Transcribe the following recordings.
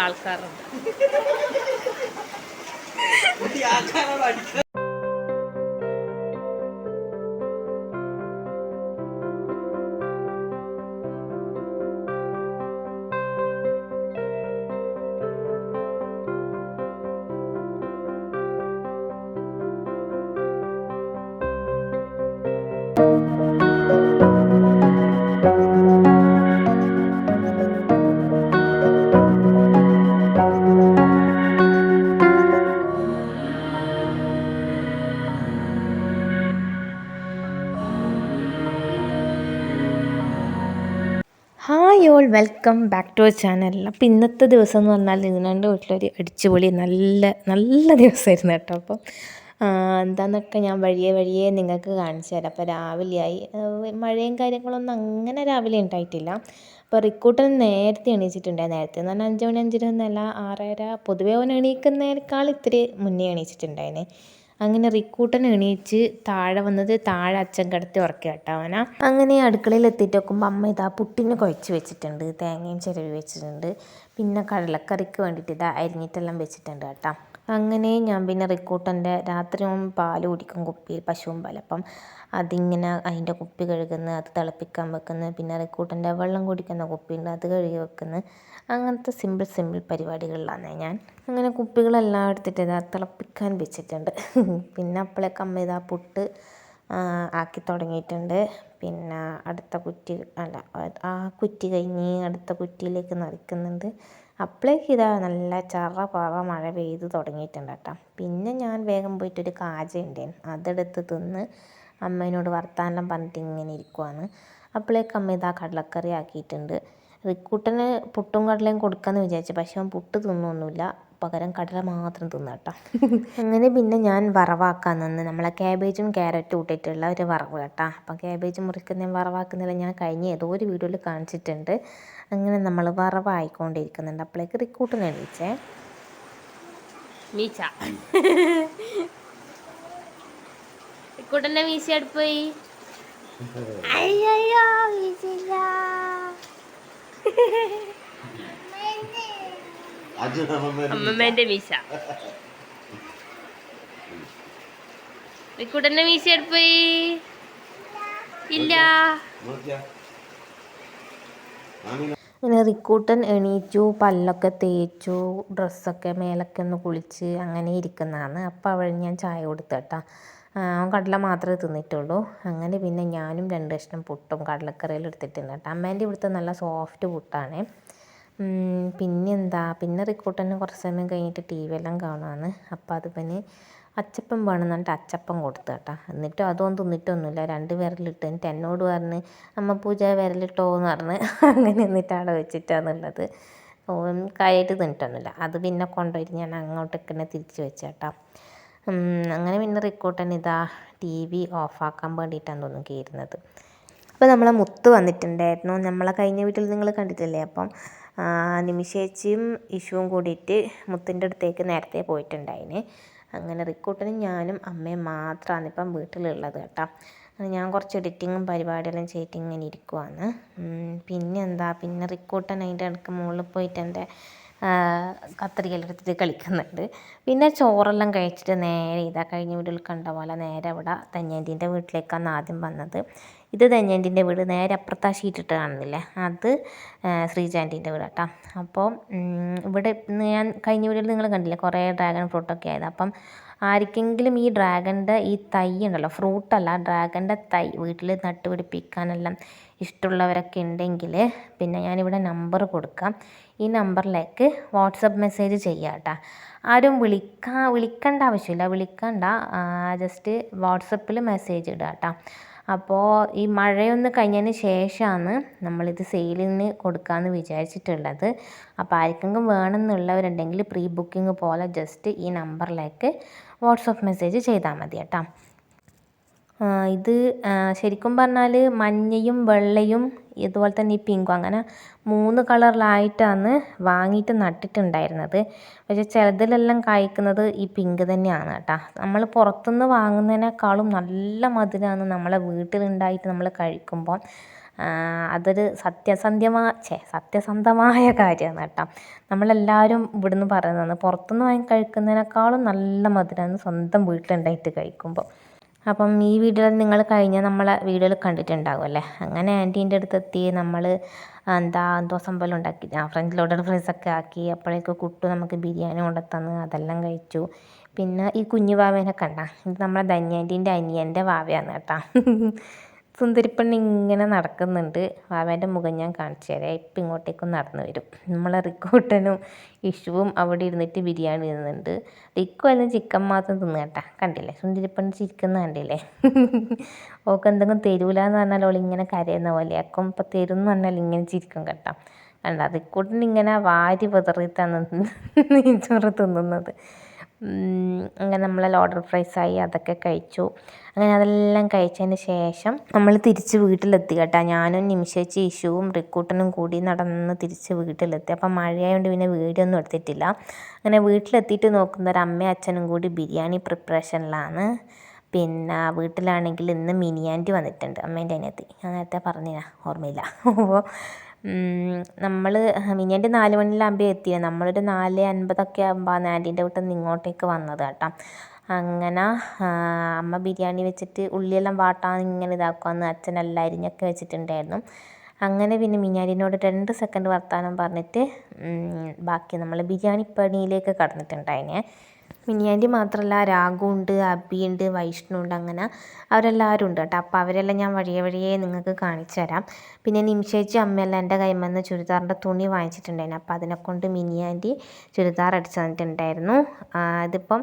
ആൾക്കാരുണ്ട്. Hi all, welcome back to our channel. അപ്പോൾ ഇന്നത്തെ ദിവസം എന്ന് പറഞ്ഞാൽ ഇതിനാണ്ട് വീട്ടിലൊരു അടിച്ചുപൊളി നല്ല ദിവസമായിരുന്നു കേട്ടോ. അപ്പം എന്താണെന്നൊക്കെ ഞാൻ വഴിയേ നിങ്ങൾക്ക് കാണിച്ചു തരാം. അപ്പോൾ രാവിലെയായി, മഴയും കാര്യങ്ങളൊന്നും അങ്ങനെ രാവിലെ ഉണ്ടായിട്ടില്ല. അപ്പോൾ റിക്കൂട്ടൻ നേരത്തെ എണീച്ചിട്ടുണ്ടായി. നേരത്തെ എന്ന് പറഞ്ഞാൽ 5 മണി 5:30 എന്നല്ല, 6:30. പൊതുവേ അവൻ എണീക്കുന്നതിനേക്കാൾ ഇത്തിരി മുന്നേ എണീച്ചിട്ടുണ്ടായിന്. അങ്ങനെ റിക്കൂട്ടൻ എണീച്ച് താഴെ വന്നത്, താഴെ അച്ഛൻ കിടത്തി ഉറക്കി കേട്ടോ അവനാ. അങ്ങനെ അടുക്കളയിൽ എത്തിയിട്ട് നോക്കുമ്പോൾ അമ്മ ഇതാ പുട്ടിന് കുഴച്ച് വെച്ചിട്ടുണ്ട്, തേങ്ങയും ചിരവി വെച്ചിട്ടുണ്ട്. പിന്നെ കടലക്കറിക്ക് വേണ്ടിയിട്ട് ഇതാ അരിഞ്ഞിട്ടെല്ലാം വെച്ചിട്ടുണ്ട് കേട്ടോ. അങ്ങനെ ഞാൻ പിന്നെ റിക്കൂട്ടൻ്റെ രാത്രി പാല് കുടിക്കും, കുപ്പിയിൽ പശുവും പാൽ. അപ്പം അതിങ്ങനെ അതിൻ്റെ കുപ്പി കഴുകുന്നു, അത് തിളപ്പിക്കാൻ വെക്കുന്നു. പിന്നെ റിക്കൂട്ടൻ്റെ വെള്ളം കുടിക്കുന്ന കുപ്പിയുണ്ട്, അത് കഴുകി വെക്കുന്നു. അങ്ങനത്തെ സിമ്പിൾ പരിപാടികളിലാണ് ഞാൻ. അങ്ങനെ കുപ്പികളെല്ലാം എടുത്തിട്ട് ഇതാ തിളപ്പിക്കാൻ വെച്ചിട്ടുണ്ട്. പിന്നെ അപ്പോഴേക്ക് അമ്മ ഇതാ പുട്ട് ആക്കി തുടങ്ങിയിട്ടുണ്ട്. പിന്നെ അടുത്ത കുറ്റി ആ കുറ്റി കഴിഞ്ഞ് അടുത്ത കുറ്റിയിലേക്ക് നിറയ്ക്കുന്നുണ്ട്. അപ്പോഴേക്ക് ഇതാ നല്ല ചറ മഴ പെയ്ത് തുടങ്ങിയിട്ടുണ്ട് കേട്ടോ. പിന്നെ ഞാൻ വേഗം പോയിട്ടൊരു കാജ ഉണ്ടായിരുന്നു, അതെടുത്ത് തിന്ന് അമ്മേനോട് വർത്താനം പറഞ്ഞിട്ട് ഇങ്ങനെ ഇരിക്കുവാണ്. അപ്പോഴേക്ക് അമ്മ ഇതാ കടലക്കറി ആക്കിയിട്ടുണ്ട്. റിക്കൂട്ടന് പുട്ടും കടലയും കൊടുക്കാമെന്ന് വിചാരിച്ചു, പക്ഷെ അവൻ പുട്ട് തിന്നൊന്നുമില്ല, പകരം കടല മാത്രം തിന്നു കേട്ടോ. അങ്ങനെ പിന്നെ ഞാൻ വറവാക്കാൻ നിന്ന്, നമ്മളെ ക്യാബേജും ക്യാരറ്റും ഇട്ടിട്ടുള്ള ഒരു വറവ് കേട്ടോ. അപ്പം ക്യാബേജ് മുറിക്കുന്നതും വറവാക്കുന്നില്ല ഞാൻ കഴിഞ്ഞ ഏതോ ഒരു വീഡിയോയിൽ കാണിച്ചിട്ടുണ്ട്. അങ്ങനെ നമ്മൾ വറവായിക്കൊണ്ടിരിക്കുന്നുണ്ട്. അപ്പോഴേക്ക് റിക്കൂട്ടൻ എണീച്ചേ. മീച്ച റിക്കൂട്ടൻ്റെ മീശ അടുപ്പോയി. അയ്യോ മീശില്ല. അമ്മമ്മേൻ്റെ മീശ. റിക്കൂട്ടൻ്റെ മീശ എടുപ്പോയി. ഇല്ല. അങ്ങനെ റിക്കൂട്ടൻ എണീച്ചു, പല്ലൊക്കെ തേച്ചു, ഡ്രസ്സൊക്കെ മേലൊക്കെ ഒന്ന് കുളിച്ച് അങ്ങനെ ഇരിക്കുന്നതാണ്. അപ്പോൾ അവൾ ഞാൻ ചായ കൊടുത്തു കേട്ടോ. അവൻ കടല മാത്രമേ തിന്നിട്ടുള്ളൂ. അങ്ങനെ പിന്നെ ഞാനും 2 കഷ്ണം പുട്ടും കടലക്കറിയെല്ലാം എടുത്തിട്ടുണ്ട് കേട്ടോ. അമ്മേൻ്റെ ഇവിടുത്തെ നല്ല സോഫ്റ്റ് പുട്ടാണ്. പിന്നെ റിക്കൂട്ടന് കുറച്ച് സമയം കഴിഞ്ഞിട്ട് TV എല്ലാം കാണുവാണ്. അപ്പോൾ അത് പിന്നെ അച്ചപ്പം വേണമെന്ന് പറഞ്ഞിട്ട് അച്ചപ്പം കൊടുത്തു കേട്ടോ. എന്നിട്ടും അതൊന്നും തിന്നിട്ടൊന്നുമില്ല, 2 വിരലിട്ട്. എന്നിട്ട് എന്നോട് പറഞ്ഞ് അമ്മ പൂജ വിരലിട്ടോ എന്ന് പറഞ്ഞ് അങ്ങനെ എന്നിട്ട് അവിടെ വെച്ചിട്ടാന്നുള്ളത്. കാര്യമായിട്ട് തിന്നിട്ടൊന്നുമില്ല. അത് പിന്നെ കൊണ്ടുപോയിട്ട് ഞാൻ അങ്ങോട്ടേക്ക് തന്നെ തിരിച്ച് വെച്ചു കേട്ടോ. അങ്ങനെ പിന്നെ റിക്കൂട്ടൻ ഇതാ TV ഓഫാക്കാൻ വേണ്ടിയിട്ടാണ് തോന്നുന്നു കയറുന്നത്. അപ്പോൾ നമ്മളെ മുത്ത് വന്നിട്ടുണ്ടായിരുന്നു, നമ്മളെ കഴിഞ്ഞ വീട്ടിൽ നിങ്ങൾ കണ്ടിട്ടില്ലേ. അപ്പം നിമിഷേച്ചിയും ഇഷുവും കൂടിയിട്ട് മുത്തിൻ്റെ അടുത്തേക്ക് നേരത്തെ പോയിട്ടുണ്ടായിന്. അങ്ങനെ റിക്കൂട്ടനും ഞാനും അമ്മയും മാത്രമാണ് ഇപ്പം വീട്ടിലുള്ളത് കേട്ടോ. ഞാൻ കുറച്ച് എഡിറ്റിങ്ങും പരിപാടിയെല്ലാം ചെയ്തിട്ട് ഇങ്ങനെ ഇരിക്കുവാണ്. പിന്നെ റിക്കൂട്ടൻ അതിൻ്റെ ഇടയ്ക്ക് മുകളിൽ പോയിട്ട് എൻ്റെ കത്രികയെല്ലാം എടുത്തിട്ട് കളിക്കുന്നുണ്ട്. പിന്നെ ചോറെല്ലാം കഴിച്ചിട്ട് നേരെ ഇതാ കഴിഞ്ഞ വീട്ടിൽ കണ്ട പോലെ നേരെ ഇവിടെ ധന്യേൻ്റീൻ്റെ വീട്ടിലേക്കാണ് ആദ്യം വന്നത്. ഇത് ധന്യേൻ്റീൻ്റെ വീട്, നേരെ അപ്പുറത്ത് ആ ഷീറ്റിട്ട് കാണുന്നില്ലേ, അത് ശ്രീജാൻ്റീൻ്റെ വീട് കേട്ടോ. അപ്പോൾ ഇവിടെ ഞാൻ കഴിഞ്ഞ വീഡിയോയിൽ നിങ്ങൾ കണ്ടില്ലേ കുറേ ഡ്രാഗൺ ഫ്രൂട്ടൊക്കെ ആയത്. അപ്പം ആർക്കെങ്കിലും ഈ ഡ്രാഗണിൻ്റെ ഈ തൈ ഉണ്ടല്ലോ, ഫ്രൂട്ടല്ല ഡ്രാഗണിൻ്റെ തൈ വീട്ടിൽ നട്ടുപിടിപ്പിക്കാനെല്ലാം ഇഷ്ടമുള്ളവരൊക്കെ ഉണ്ടെങ്കിൽ പിന്നെ ഞാനിവിടെ നമ്പർ കൊടുക്കാം. ഈ നമ്പറിലേക്ക് വാട്സപ്പ് മെസ്സേജ് ചെയ്യുക കേട്ടോ. ആരും വിളിക്കേണ്ട ആവശ്യമില്ല, ജസ്റ്റ് വാട്സപ്പിൽ മെസ്സേജ് ഇടുക കേട്ടോ. അപ്പോൾ ഈ മഴയൊന്ന് കഴിഞ്ഞതിന് ശേഷമാണ് നമ്മളിത് സെയിലിന് കൊടുക്കാമെന്ന് വിചാരിച്ചിട്ടുള്ളത്. അപ്പോൾ ആർക്കെങ്കിലും വേണമെന്നുള്ളവരുണ്ടെങ്കിൽ പ്രീ ബുക്കിംഗ് പോലെ ജസ്റ്റ് ഈ നമ്പറിലേക്ക് വാട്സപ്പ് മെസ്സേജ് ചെയ്താൽ മതി കേട്ടോ. ഇത് ശരിക്കും പറഞ്ഞാൽ മഞ്ഞയും വെള്ളയും ഇതുപോലെ തന്നെ ഈ പിങ്കും, അങ്ങനെ 3 കളറിലായിട്ടാണ് വാങ്ങിയിട്ട് നട്ടിട്ടുണ്ടായിരുന്നത്. പക്ഷേ ചിലതിലെല്ലാം കായ്ക്കുന്നത് ഈ പിങ്ക് തന്നെയാണ് കേട്ടോ. നമ്മൾ പുറത്തുനിന്ന് വാങ്ങുന്നതിനേക്കാളും നല്ല മധുരമാണ് നമ്മളെ വീട്ടിലുണ്ടായിട്ട് നമ്മൾ കഴിക്കുമ്പോൾ. അതൊരു സത്യസന്ധമായ കാര്യമാണ് കേട്ടോ. നമ്മളെല്ലാവരും ഇവിടുന്ന് പറയുന്നതാണ് പുറത്തുനിന്ന് വാങ്ങി കഴിക്കുന്നതിനേക്കാളും നല്ല മധുരമാണ് സ്വന്തം വീട്ടിലുണ്ടായിട്ട് കഴിക്കുമ്പോൾ. അപ്പം ഈ വീഡിയോയിൽ നിങ്ങൾ കഴിഞ്ഞ നമ്മളെ വീഡിയോയിൽ കണ്ടിട്ടുണ്ടാകുമല്ലേ. അങ്ങനെ ആൻറ്റീൻ്റെ അടുത്തെത്തി നമ്മൾ എന്തോ സംഭവം ഉണ്ടാക്കി ഫ്രഞ്ച് ലോഡഡ് ഫ്രൈസൊക്കെ ആക്കി. അപ്പോഴേക്കും കുട്ടു നമുക്ക് ബിരിയാണി കൊണ്ടുത്തന്ന് അതെല്ലാം കഴിച്ചു. പിന്നെ ഈ കുഞ്ഞു വാവേനെ കണ്ട, ഇത് നമ്മളെ ധന്യാൻ്റീൻ്റെ അനിയൻ്റെ വാവയാണ് കേട്ടോ. സുന്ദരിപ്പെണ്ണ് ഇങ്ങനെ നടക്കുന്നുണ്ട്. വാവേൻ്റെ മുഖം ഞാൻ കാണിച്ചു തരാം. ഇപ്പം ഇങ്ങോട്ടേക്കും നടന്നു വരും. നമ്മളെ റിക്കൂട്ടനും ഇഷുവും അവിടെ ഇരുന്നിട്ട് ബിരിയാണി തിന്നുന്നുണ്ട്. റിക്കു എല്ലാം ചിക്കൻ മാത്രം തിന്നു കേട്ടാ. കണ്ടില്ലേ സുന്ദരിപ്പെണ്ണ് ചിരിക്കുന്ന കണ്ടില്ലേ. ഓൾക്ക് എന്തെങ്കിലും തരൂല എന്ന് പറഞ്ഞാൽ ഓൾ ഇങ്ങനെ കരയുന്ന പോലെ ആക്കും. ഇപ്പം തരും എന്ന് പറഞ്ഞാൽ ഇങ്ങനെ ചിരിക്കും കേട്ടോ. കണ്ട റിക്കൂട്ടൻ ഇങ്ങനെ വാരി വിതറിയിട്ടാണ് നെയ്ച്ചോറ് തിന്നുന്നത്. അങ്ങനെ നമ്മളെ ലോഡർ ഫ്രൈസായി അതൊക്കെ കഴിച്ചു. അങ്ങനെ അതെല്ലാം കഴിച്ചതിന് ശേഷം നമ്മൾ തിരിച്ച് വീട്ടിലെത്തി കേട്ടോ. ഞാനും നിമിഷേച്ചി ഇഷുവും റിക്കൂട്ടനും കൂടി നടന്ന് തിരിച്ച് വീട്ടിലെത്തി. അപ്പം മഴയായതുകൊണ്ട് പിന്നെ വീഡിയോ ഒന്നും എടുത്തിട്ടില്ല. അങ്ങനെ വീട്ടിലെത്തിയിട്ട് നോക്കുന്നൊരു അമ്മയും അച്ഛനും കൂടി ബിരിയാണി പ്രിപ്പറേഷനിലാണ്. പിന്നെ വീട്ടിലാണെങ്കിൽ ഇന്ന് മിനിയാൻറ്റി വന്നിട്ടുണ്ട്, അമ്മേൻ്റെ അനിയത്തി. ഞാൻ നേരത്തെ പറഞ്ഞില്ല, ഓർമ്മയില്ല. അപ്പോൾ നമ്മൾ മിനിയാൻറ്റി 4 മണിയിലാകുമ്പോൾ എത്തിയത്. നമ്മളൊരു 4:50 ആകുമ്പോൾ ആൻറ്റീൻ്റെ വീട്ടിൽ നിന്ന് ഇങ്ങോട്ടേക്ക് വന്നത് കേട്ടോ. അങ്ങനെ അമ്മ ബിരിയാണി വെച്ചിട്ട് ഉള്ളിയെല്ലാം വാട്ടാൻ ഇങ്ങനെ ഇതാക്കുമെന്ന് അച്ഛനെല്ലാം അരിഞ്ഞൊക്കെ വെച്ചിട്ടുണ്ടായിരുന്നു. അങ്ങനെ പിന്നെ മിനിയാൻറ്റിനോട് 2 സെക്കൻഡ് വർത്താനം പറഞ്ഞിട്ട് ബാക്കി നമ്മൾ ബിരിയാണി പണിയിലേക്ക് കടന്നിട്ടുണ്ടായിനെ. മിനിയാൻറ്റി മാത്രമല്ല, രാഘുണ്ട്, അബിയുണ്ട്, വൈഷ്ണു ഉണ്ട്, അങ്ങനെ അവരെല്ലാവരും ഉണ്ട് കേട്ടോ. അപ്പോൾ അവരെല്ലാം ഞാൻ വഴിയെ നിങ്ങൾക്ക് കാണിച്ചു തരാം. പിന്നെ നിമിഷേച്ചി അമ്മയെല്ലാം എൻ്റെ കൈമന്ന് ചുരിദാറിൻ്റെ തുണി വാങ്ങിച്ചിട്ടുണ്ടായിരുന്നു. അപ്പോൾ അതിനെക്കൊണ്ട് മിനിയാൻറ്റി ചുരിദാർ അടിച്ചു തന്നിട്ടുണ്ടായിരുന്നു. ഇതിപ്പം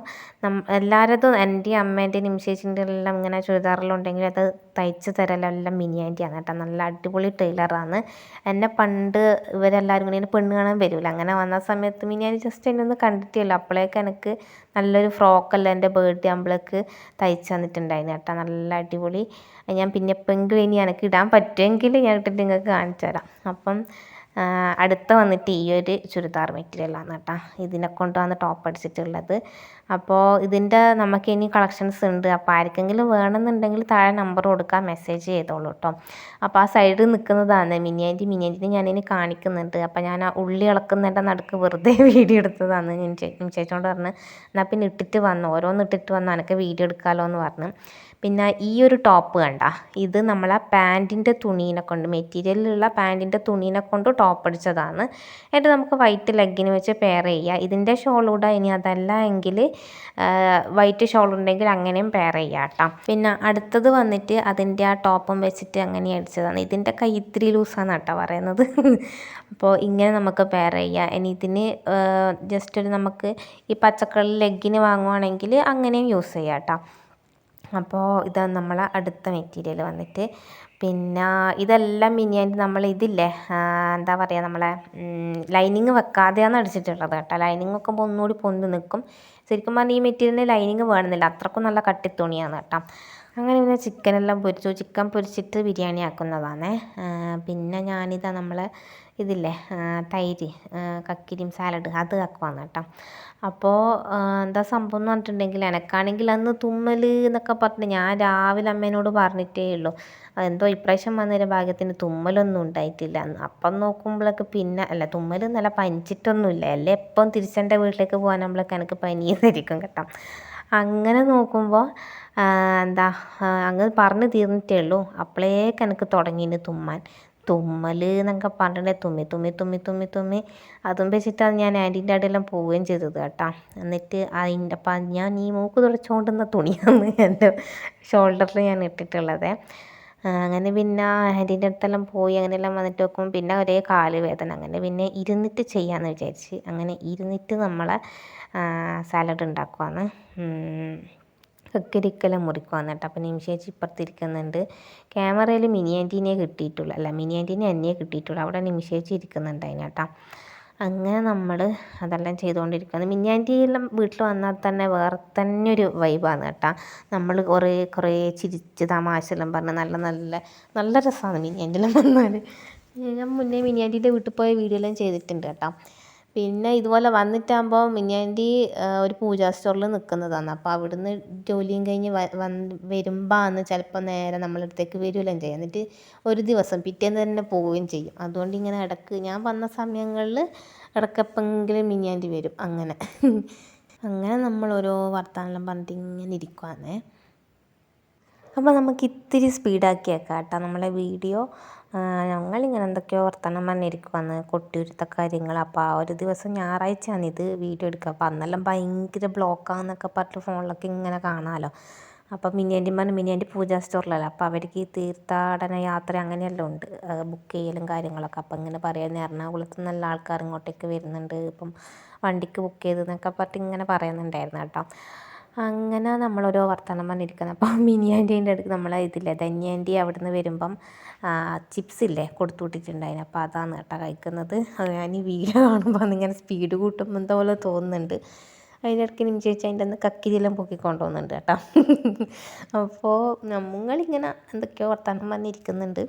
എല്ലാവരതും എൻ്റെ അമ്മേൻ്റെ നിമിഷേച്ചിൻ്റെ എല്ലാം ഇങ്ങനെ ചുരിദാറെല്ലാം ഉണ്ടെങ്കിൽ അത് തയ്ച്ച് തരലെല്ലാം മിനിയാൻറ്റിയാണ് കേട്ടോ. നല്ല അടിപൊളി ടൈലറാണ്. എന്നെ പണ്ട് ഇവരെല്ലാവരും കൂടി പെണ്ണ് കാണാൻ വരില്ല, അങ്ങനെ വന്ന സമയത്ത് മിനിയാൻറ്റി ജസ്റ്റ് എന്നെ ഒന്ന് കണ്ടിട്ടില്ല. അപ്പോഴേക്ക് എനിക്ക് നല്ലൊരു ഫ്രോക്കെല്ലാം എൻ്റെ ബർത്ത്ഡേ ആകുമ്പോഴേക്ക് തയ്ച്ച് തന്നിട്ടുണ്ടായിരുന്നു കേട്ടോ. നല്ല അടിപൊളി. ഞാൻ പിന്നെ എപ്പോഴെങ്കിലും ഇനി എനിക്ക് ഇടാൻ പറ്റുമെങ്കിൽ ഞാൻ ഇട്ടിട്ട് നിങ്ങൾക്ക് കാണിച്ചു തരാം. അപ്പം അടുത്ത വന്നിട്ട് ഈ ഒരു ചുരിദാർ മെറ്റീരിയലാണ് കേട്ടോ. ഇതിനെ കൊണ്ടാണ് ടോപ്പ് അടിച്ചിട്ടുള്ളത്. അപ്പോൾ ഇതിൻ്റെ നമുക്ക് ഇനി കളക്ഷൻസ് ഉണ്ട്. അപ്പോൾ ആർക്കെങ്കിലും വേണമെന്നുണ്ടെങ്കിൽ താഴെ നമ്പർ കൊടുക്കാം, മെസ്സേജ് ചെയ്തോളൂ കേട്ടോ. അപ്പോൾ ആ സൈഡിൽ നിൽക്കുന്നതാണ് മിനിയാൻറ്റിനെ ഞാനിനി കാണിക്കുന്നുണ്ട്. അപ്പോൾ ഞാൻ ആ ഉള്ളി ഇളക്കുന്നതിൻ്റെ നടുക്ക് വെറുതെ വീഡിയോ എടുത്തതാണ്. ഞാൻ ചേച്ചിയോട് പറഞ്ഞ് എന്നാൽ പിന്നെ ഇട്ടിട്ട് വന്നു, ഓരോന്ന് ഇട്ടിട്ട് വന്നു, എനിക്ക് വീഡിയോ എടുക്കാമല്ലോ എന്ന് പറഞ്ഞു. പിന്നെ ഈ ഒരു ടോപ്പ് കണ്ട, ഇത് നമ്മളെ പാൻറ്റിൻ്റെ തുണീനെ കൊണ്ട്, മെറ്റീരിയലിലുള്ള പാൻറ്റിൻ്റെ തുണീനെ കൊണ്ട് ടോപ്പ് അടിച്ചതാണ്. എന്നിട്ട് നമുക്ക് വൈറ്റ് ലെഗിന് വെച്ച് പെയർ ചെയ്യുക. ഇതിൻ്റെ ഷോളൂടെ, ഇനി അതല്ല എങ്കിൽ വൈറ്റ് ഷോൾ ഉണ്ടെങ്കിൽ അങ്ങനെയും പെയർ ചെയ്യാം കേട്ടോ. പിന്നെ അടുത്തത് വന്നിട്ട് അതിൻ്റെ ആ ടോപ്പും വെച്ചിട്ട് അങ്ങനെ അടിച്ചതാണ്. ഇതിൻ്റെ കൈ ഇത്തിരി ലൂസാണ് കേട്ടോ പറയുന്നത്. അപ്പോൾ ഇങ്ങനെ നമുക്ക് പെയർ ചെയ്യാം. ഇനി ഇതിന് ജസ്റ്റ് ഒരു നമുക്ക് ഈ പച്ചക്കറി ലെഗിന് വാങ്ങുവാണെങ്കിൽ അങ്ങനെയും യൂസ് ചെയ്യാം കേട്ടോ. അപ്പോൾ ഇതാണ് നമ്മളെ അടുത്ത മെറ്റീരിയൽ വന്നിട്ട്. പിന്നെ ഇതെല്ലാം മിനിയാൻറ്റി നമ്മൾ ഇതില്ലേ എന്താ പറയുക, നമ്മളെ ലൈനിങ് വെക്കാതെയാണ് അടിച്ചിട്ടുള്ളത് കേട്ടോ. ലൈനിങ് വെക്കുമ്പോൾ ഒന്നുകൂടി പൊന്തി നിൽക്കും. ശരിക്കും പറഞ്ഞാൽ ഈ മെറ്റീരിയലിന് ലൈനിങ് വേണമെന്നില്ല, അത്രക്കും നല്ല കട്ടിത്തുണിയാണ് കേട്ടോ. അങ്ങനെ പിന്നെ ചിക്കനെല്ലാം പൊരിച്ചു. ചിക്കൻ പൊരിച്ചിട്ട് ബിരിയാണി ആക്കുന്നതാണ്. പിന്നെ ഞാനിതാ നമ്മളെ ഇതില്ലേ തൈര്, കക്കിരിയും സാലഡ് അത് ആക്കുവാണ് കേട്ടോ. അപ്പോൾ എന്താ സംഭവം എന്ന് പറഞ്ഞിട്ടുണ്ടെങ്കിൽ, എനക്കാണെങ്കിൽ അന്ന് തുമ്മൽ എന്നൊക്കെ പറഞ്ഞിട്ട് ഞാൻ രാവിലെ അമ്മേനോട് പറഞ്ഞിട്ടേ ഉള്ളൂ. എന്തോ ഇപ്രാവശ്യം വന്നൊരു ഭാഗ്യത്തിന് തുമ്മലൊന്നും ഉണ്ടായിട്ടില്ല. അപ്പം നോക്കുമ്പോഴൊക്കെ പിന്നെ അല്ല, തുമ്മൽ നല്ല പനിച്ചിട്ടൊന്നുമില്ല. അല്ലേ എപ്പം തിരിച്ചെൻ്റെ വീട്ടിലേക്ക് പോകാനാകുമ്പോഴൊക്കെ എനിക്ക് പനിയായിരിക്കും കേട്ടോ. അങ്ങനെ നോക്കുമ്പോൾ എന്താ അങ്ങ് പറഞ്ഞ് തീർന്നിട്ടേ ഉള്ളൂ, അപ്പോഴേക്ക് എനിക്ക് തുടങ്ങിയിട്ട് തുമ്മൽ എന്നൊക്കെ പറഞ്ഞിട്ടുണ്ടെങ്കിൽ തുമ്മി അതും വെച്ചിട്ടാണ് ഞാൻ ആൻറ്റീൻ്റെ അവിടെയെല്ലാം പോവുകയും ചെയ്തത് കേട്ടോ. എന്നിട്ട് അതിൻ്റെ അപ്പം ഞാൻ ഈ മൂക്ക് തുടച്ചുകൊണ്ടുന്ന തുണിയാണ് എൻ്റെ ഷോൾഡറിൽ ഞാൻ ഇട്ടിട്ടുള്ളത്. അങ്ങനെ പിന്നെ ആൻറ്റീൻ്റെ അടുത്തെല്ലാം പോയി അങ്ങനെയെല്ലാം വന്നിട്ട് നോക്കുമ്പോൾ പിന്നെ ഒരേ കാല് വേദന. അങ്ങനെ പിന്നെ ഇരുന്നിട്ട് ചെയ്യാമെന്ന് വിചാരിച്ച് അങ്ങനെ ഇരുന്നിട്ട് നമ്മളെ സാലഡ് ഉണ്ടാക്കുവാണ്. കക്കരിക്കെല്ലാം മുറിക്കുവാന്ന് കേട്ടോ. അപ്പം നിമിഷേച്ചി ഇപ്പുറത്തിരിക്കുന്നുണ്ട്. ക്യാമറയിൽ മിനിയാൻറ്റീനെ കിട്ടിയിട്ടുള്ളൂ, അല്ല മിനിയാൻറ്റീനെ എന്നെ കിട്ടിയിട്ടുള്ളൂ, അവിടെ നിമിഷേച്ചി ഇരിക്കുന്നുണ്ടായിന് കേട്ടോ. അങ്ങനെ നമ്മൾ അതെല്ലാം ചെയ്തുകൊണ്ടിരിക്കുകയാണ്. മിനിയാൻറ്റീയെല്ലാം വീട്ടിൽ വന്നാൽ തന്നെ വേറെ തന്നെ ഒരു വൈബാണ് കേട്ടോ. നമ്മൾ കുറേ ചിരിച്ച് തമാശയെല്ലാം പറഞ്ഞ് നല്ല രസമാണ് മിനിയാൻറ്റീയെല്ലാം വന്നാൽ. ഞാൻ മുന്നേ മിനിയാൻറ്റീൻ്റെ വീട്ടിൽ പോയ വീഡിയോ എല്ലാം ചെയ്തിട്ടുണ്ട് കേട്ടോ. പിന്നെ ഇതുപോലെ വന്നിട്ടാകുമ്പോൾ മിനിയാൻറ്റി ഒരു പൂജാ സ്റ്റോറിൽ നിൽക്കുന്നതാണ്. അപ്പോൾ അവിടുന്ന് ജോലിയും കഴിഞ്ഞ് വരുമ്പോൾ ചിലപ്പോൾ നേരെ നമ്മളെ അടുത്തേക്ക് വരികയും ചെയ്യും. എന്നിട്ട് ഒരു ദിവസം പിറ്റേന്ന് തന്നെ പോവുകയും ചെയ്യും. അതുകൊണ്ട് ഇങ്ങനെ ഇടയ്ക്ക് ഞാൻ വന്ന സമയങ്ങളിൽ ഇടയ്ക്കെപ്പെങ്കിലും മിനിയാൻറ്റി വരും. അങ്ങനെ അങ്ങനെ നമ്മൾ ഓരോ വർത്തമാനം പറഞ്ഞിട്ട് ഇങ്ങനെ ഇരിക്കുവാണേ. അപ്പോൾ നമുക്ക് ഇത്തിരി സ്പീഡാക്കിയേക്കാം കേട്ടോ നമ്മളെ വീഡിയോ. ഞങ്ങളിങ്ങനെ എന്തൊക്കെയോ വർത്തമാനം പറഞ്ഞിരിക്കുവാണ് കൊട്ടിയൂരത്തെ കാര്യങ്ങൾ. അപ്പോൾ ആ ഒരു ദിവസം ഞായറാഴ്ചയാണ് ഇത് വീഡിയോ എടുക്കുക. അപ്പോൾ അന്നെല്ലാം ഭയങ്കര ബ്ലോക്കാന്നൊക്കെ പറഞ്ഞിട്ട് ഫോണിലൊക്കെ ഇങ്ങനെ കാണാമല്ലോ. അപ്പോൾ മിനിയാൻറ്റി പൂജാ സ്റ്റോറിലല്ല. അപ്പോൾ അവർക്ക് തീർത്ഥാടന യാത്ര അങ്ങനെയെല്ലാം ഉണ്ട്, ബുക്ക് ചെയ്യലും കാര്യങ്ങളൊക്കെ. അപ്പോൾ ഇങ്ങനെ പറയുന്നത് എറണാകുളത്ത് നല്ല ആൾക്കാർ ഇങ്ങോട്ടേക്ക് വരുന്നുണ്ട്, ഇപ്പം വണ്ടിക്ക് ബുക്ക് ചെയ്തെന്നൊക്കെ പറഞ്ഞിട്ട് ഇങ്ങനെ പറയുന്നുണ്ടായിരുന്നു കേട്ടോ. അങ്ങനെ നമ്മളോരോ വർത്തമാനം പറഞ്ഞിരിക്കുന്നത്. അപ്പം മിനിയാൻറ്റീൻ്റെ അടുത്ത് നമ്മളെ ഇതില്ലേ ധന്യാൻറ്റി അവിടെ നിന്ന് വരുമ്പം ചിപ്സ് ഇല്ലേ കൊടുത്തു വിട്ടിട്ടുണ്ടായിരുന്നു. അപ്പോൾ അതാണ് കേട്ടോ കഴിക്കുന്നത്. ഞാൻ ഈ വീഡിയോ കാണുമ്പോൾ അന്നിങ്ങനെ സ്പീഡ് കൂട്ടുമ്പോൾ എന്തോ പോലെ തോന്നുന്നുണ്ട്. അതിനിടയ്ക്ക് നിമിഷം അതിൻ്റെ ഒന്ന് കക്കിരിയെല്ലാം പൊക്കിക്കൊണ്ട് പോകുന്നുണ്ട് കേട്ടോ. അപ്പോൾ നമ്മളിങ്ങനെ എന്തൊക്കെയോ വർത്തമാനം പറഞ്ഞിരിക്കുന്നുണ്ട്.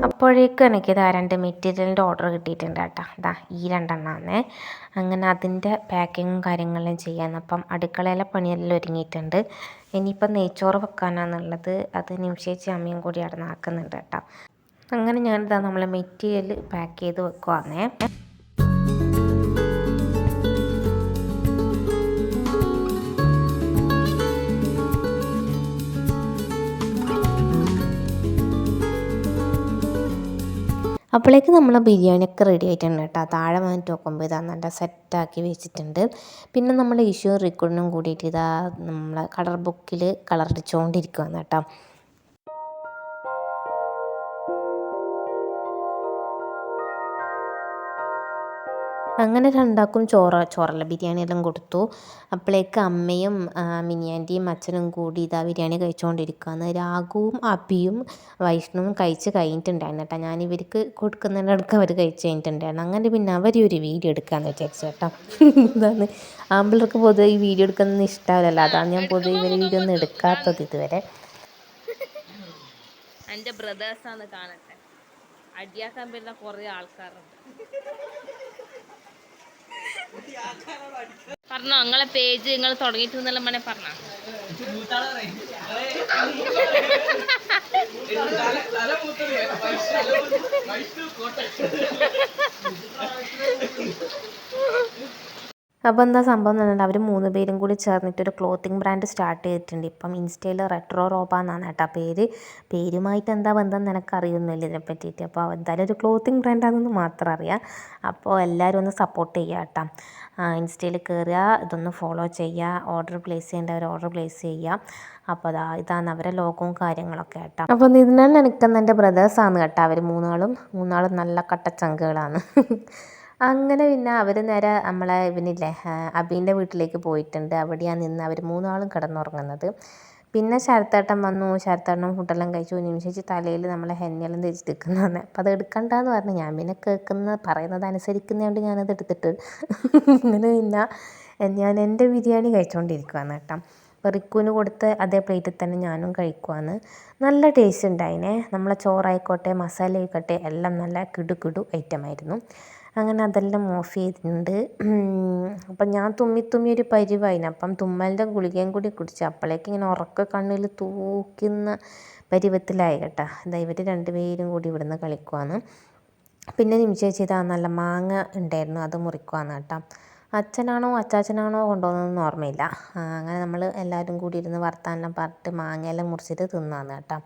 അപ്പോഴേക്കും എനിക്കിതാ 2 മെറ്റീരിയലിൻ്റെ ഓർഡർ കിട്ടിയിട്ടുണ്ട് കേട്ടോ. ഇതാ ഈ 2 എണ്ണമാണ്. അങ്ങനെ അതിൻ്റെ പാക്കിങ്ങും കാര്യങ്ങളെല്ലാം ചെയ്യാൻ. അപ്പം അടുക്കളയിലെ പണിയെല്ലാം ഒരുങ്ങിയിട്ടുണ്ട്. ഇനിയിപ്പം നെയ്ച്ചോറ് വെക്കാനാണെന്നുള്ളത്. അത് നിമിഷേച്ചി അമ്മയും കൂടി അവിടെ നിന്നാക്കുന്നുണ്ട് കേട്ടോ. അങ്ങനെ ഞാനിതാ നമ്മളെ മെറ്റീരിയൽ പാക്ക് ചെയ്ത് വെക്കുവാണേ. അപ്പോഴേക്ക് നമ്മൾ ബിരിയാണിയൊക്കെ റെഡി ആയിട്ടുണ്ട് കേട്ടോ. താഴെ വന്നിട്ട് നോക്കുമ്പോൾ ഇതാ നല്ല സെറ്റാക്കി വെച്ചിട്ടുണ്ട്. പിന്നെ നമ്മൾ ഇഷ്യൂ റിക്കോർഡിനും കൂടിയിട്ട് ഇതാ നമ്മളെ കളർ ബുക്കിൽ കളർ അടിച്ചുകൊണ്ടിരിക്കുകയാണ് കേട്ടോ. അങ്ങനെ രണ്ടാക്കും ചോറല്ല ബിരിയാണിയെല്ലാം കൊടുത്തു. അപ്പോഴേക്ക് അമ്മയും മിനിയാൻറ്റിയും അച്ഛനും കൂടി ഇതാ ബിരിയാണി കഴിച്ചുകൊണ്ടിരിക്കുകയാണ്. രാഘുവും അഭിയും വൈഷ്ണവും കഴിച്ച് കഴിഞ്ഞിട്ടുണ്ടായിരുന്നു കേട്ടോ. ഞാൻ ഇവർക്ക് കൊടുക്കുന്നതിനടുക്ക് അവർ കഴിച്ച് കഴിഞ്ഞിട്ടുണ്ടായിരുന്നു. അങ്ങനെ പിന്നെ അവരൊരു വീഡിയോ എടുക്കാമെന്ന് വിചാരിച്ചു കേട്ടോ. ഇതാണ് ആമ്പിള്ളേർക്ക് പൊതുവെ ഈ വീഡിയോ എടുക്കുന്നത് ഇഷ്ടമല്ലല്ലോ. അതാണ് ഞാൻ പൊതുവെ ഇവർ വീഡിയോ ഒന്നും എടുക്കാത്തത് ഇതുവരെ. എൻ്റെ ബ്രദേഴ്സാണ് കാണട്ടെ. അടിയാക്കാൻ പറ്റുന്ന കുറേ ആൾക്കാരുണ്ട്. പറഞ്ഞോ നിങ്ങളെ പേജ് നിങ്ങൾ തുടങ്ങിയിട്ടെന്നല്ല മണേ പറഞ്ഞോ. അപ്പോൾ എന്താ സംഭവം എന്ന് പറഞ്ഞാൽ അവർ 3 പേരും കൂടി ചേർന്നിട്ടൊരു ക്ലോത്തിങ് ബ്രാൻഡ് സ്റ്റാർട്ട് ചെയ്തിട്ടുണ്ട്. ഇപ്പം ഇൻസ്റ്റയിൽ റെട്രോ റോബ എന്നാണ് കേട്ടോ പേരുമായിട്ട് എന്താ ബന്ധം നിനക്കറിയുന്നില്ല ഇതിനെ പറ്റിയിട്ട്. അപ്പോൾ എന്തായാലും ഒരു ക്ലോത്തിങ് ബ്രാൻഡാണെന്ന് മാത്രം അറിയാം. അപ്പോൾ എല്ലാവരും ഒന്ന് സപ്പോർട്ട് ചെയ്യുക കേട്ടോ. ഇൻസ്റ്റയിൽ കയറുക, ഇതൊന്ന് ഫോളോ ചെയ്യുക, ഓർഡർ പ്ലേസ് ചെയ്യേണ്ടവർ ഓർഡർ പ്ലേസ് ചെയ്യുക. അപ്പോൾ ഇതാണ് അവരെ ലോഗവും കാര്യങ്ങളൊക്കെ കേട്ടോ. അപ്പോൾ ഇതിനാണ് എനിക്കെന്ന് എൻ്റെ ബ്രദേഴ്സാണ് കേട്ടോ. അവർ മൂന്നാളും നല്ല കട്ടച്ചങ്കുകളാണ്. അങ്ങനെ പിന്നെ അവർ നേരെ നമ്മളെ ഇവനില്ലേ അബീൻ്റെ വീട്ടിലേക്ക് പോയിട്ടുണ്ട്. അവിടെയാണ് നിന്ന് അവർ 3 ആളും കിടന്നുറങ്ങുന്നത്. പിന്നെ ശരത്തേട്ടൻ വന്നു. ശരത്തേട്ടനും ഫുഡെല്ലാം കഴിച്ചു. നിമിഷിച്ച് തലയിൽ നമ്മളെ ഹെന്നയെല്ലാം തേച്ചിട്ട് നിൽക്കുന്നതാണ്. അപ്പോൾ അത് എടുക്കണ്ടെന്ന് പറഞ്ഞു. ഞാൻ പിന്നെ പറയുന്നത് അനുസരിക്കുന്നതുകൊണ്ട് ഞാനത് എടുത്തിട്ട് അങ്ങനെ പിന്നെ ഞാൻ എൻ്റെ ബിരിയാണി കഴിച്ചുകൊണ്ടിരിക്കുകയാണ് കേട്ടോ. അപ്പോൾ റിക്കുവിന് കൊടുത്ത് അതേ പ്ലേറ്റിൽ തന്നെ ഞാനും കഴിക്കുവാണ്. നല്ല ടേസ്റ്റ് ഉണ്ടായിനെ. നമ്മളെ ചോറായിക്കോട്ടെ മസാല ആയിക്കോട്ടെ എല്ലാം നല്ല കിടു ഐറ്റമായിരുന്നു. അങ്ങനെ അതെല്ലാം ഓഫ് ചെയ്തിട്ടുണ്ട്. അപ്പം ഞാൻ തുമ്മി ഒരു പരിവായിന്. അപ്പം തുമ്മലിൻ്റെ ഗുളികയും കൂടി കുടിച്ചു. അപ്പോഴേക്ക് ഇങ്ങനെ ഉറക്ക കണ്ണിൽ തൂക്കുന്ന പരുവത്തിലായി കേട്ടോ. ഇതാ ഇവർ 2 പേരും കൂടി ഇവിടുന്ന് കളിക്കുവാണ്. പിന്നെ നിമിഷം ഇതാ നല്ല മാങ്ങ ഉണ്ടായിരുന്നു, അത് മുറിക്കുവാണ് കേട്ടോ. അച്ചാച്ചനാണോ കൊണ്ടുപോകുന്നതെന്ന് ഓർമ്മയില്ല. അങ്ങനെ നമ്മൾ എല്ലാവരും കൂടി ഇരുന്ന് വർത്താനം പറഞ്ഞിട്ട് മാങ്ങയെല്ലാം മുറിച്ചിട്ട് തിന്നാണ് കേട്ടോ.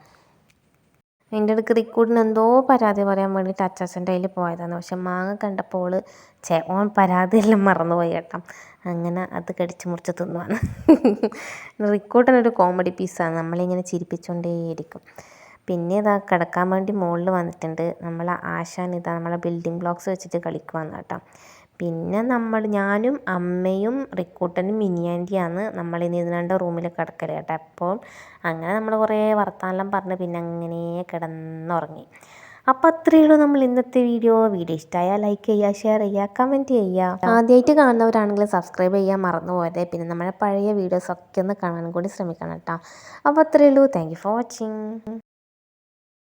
അതിൻ്റെ ഇടയ്ക്ക് റിക്കൂട്ടിന് എന്തോ പരാതി പറയാൻ വേണ്ടിയിട്ട് അച്ചാച്ചൻ്റെ കയ്യിൽ പോയതാണ്. പക്ഷെ മാങ്ങ കണ്ടപ്പോൾ ഓൻ പരാതിയെല്ലാം മറന്നുപോയി കേട്ടോ. അങ്ങനെ അത് കടിച്ച് മുറിച്ച് തിന്നുവാണ്. റിക്കൂട്ടനൊരു കോമഡി പീസാണ്, നമ്മളിങ്ങനെ ചിരിപ്പിച്ചുകൊണ്ടേയിരിക്കും. പിന്നെ ഇതാ കിടക്കാൻ വേണ്ടി മുകളിൽ വന്നിട്ടുണ്ട്. നമ്മളെ ആശാൻ ഇതാ നമ്മളെ ബിൽഡിംഗ് ബ്ലോക്സ് വെച്ചിട്ട് കളിക്കുവാണ് കേട്ടോ. പിന്നെ ഞാനും അമ്മയും റിക്കൂട്ടനും മിനിയാൻ്റിയാണ് നമ്മളിനി ഇതിനാണ്ട് റൂമിൽ കിടക്കൽ കേട്ടോ. അപ്പോൾ അങ്ങനെ നമ്മൾ കുറേ വർത്താനം പറഞ്ഞ് പിന്നെ അങ്ങനെ കിടന്നുറങ്ങി. അപ്പോൾ അത്രയേ ഉള്ളൂ നമ്മൾ ഇന്നത്തെ വീഡിയോ ഇഷ്ടമായാൽ ലൈക്ക് ചെയ്യുക, ഷെയർ ചെയ്യുക, കമൻറ്റ് ചെയ്യുക. ആദ്യമായിട്ട് കാണുന്നവരാണെങ്കിൽ സബ്സ്ക്രൈബ് ചെയ്യാൻ മറന്നു പോകരുത്. പിന്നെ നമ്മുടെ പഴയ വീഡിയോസൊക്കെ ഒന്ന് കാണാൻ കൂടി ശ്രമിക്കണം കേട്ടോ. അപ്പോൾ അത്രയേ ഉള്ളൂ. Thank you for watching.